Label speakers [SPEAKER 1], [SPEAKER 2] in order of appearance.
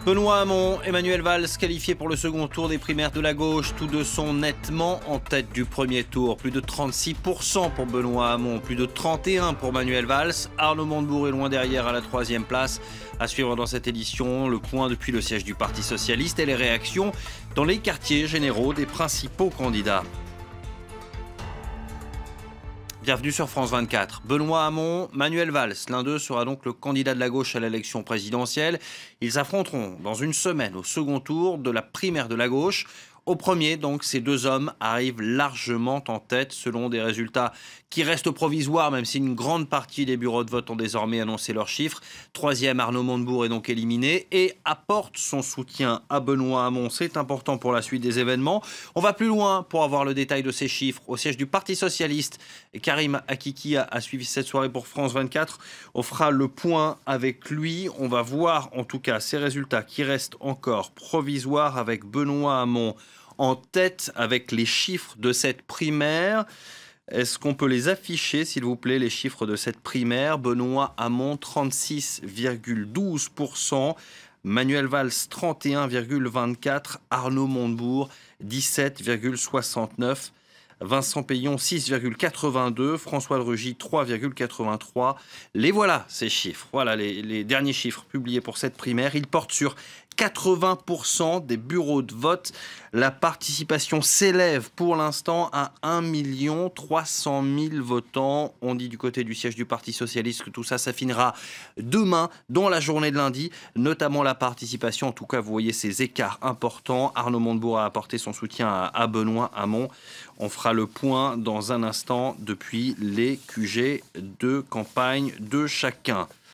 [SPEAKER 1] Benoît Hamon, Emmanuel Valls qualifiés pour le second tour des primaires de la gauche. Tous deux sont nettement en tête du premier tour. Plus de 36% pour Benoît Hamon, plus de 31% pour Manuel Valls. Arnaud Montebourg est loin derrière à la troisième place. À suivre dans cette édition, le point depuis le siège du Parti Socialiste et les réactions dans les quartiers généraux des principaux candidats. Bienvenue sur France 24. Benoît Hamon, Manuel Valls, l'un d'eux sera donc le candidat de la gauche à l'élection présidentielle. Ils affronteront dans une semaine au second tour de la primaire de la gauche. Au premier, donc, ces deux hommes arrivent largement en tête selon des résultats qui restent provisoires, même si une grande partie des bureaux de vote ont désormais annoncé leurs chiffres. Troisième, Arnaud Montebourg est donc éliminé et apporte son soutien à Benoît Hamon. C'est important pour la suite des événements. On va plus loin pour avoir le détail de ces chiffres. Au siège du Parti Socialiste, Karim Akiki a suivi cette soirée pour France 24. On fera le point avec lui. On va voir en tout cas ces résultats qui restent encore provisoires avec Benoît Hamon en tête avec les chiffres de cette primaire. Est-ce qu'on peut les afficher, s'il vous plaît, les chiffres de cette primaire? Benoît Hamon, 36,12%. Manuel Valls, 31,24%. Arnaud Montebourg, 17,69%. Vincent Peillon, 6,82. François de Rugy, 3,83. Les voilà, ces chiffres. Voilà les derniers chiffres publiés pour cette primaire. Ils portent sur 80% des bureaux de vote. La participation s'élève pour l'instant à 1 300 000 votants. On dit du côté du siège du Parti Socialiste que tout ça s'affinera demain, dans la journée de lundi, notamment la participation. En tout cas, vous voyez ces écarts importants. Arnaud Montebourg a apporté son soutien à Benoît Hamon. On fera le point dans un instant depuis les QG de campagne de chacun.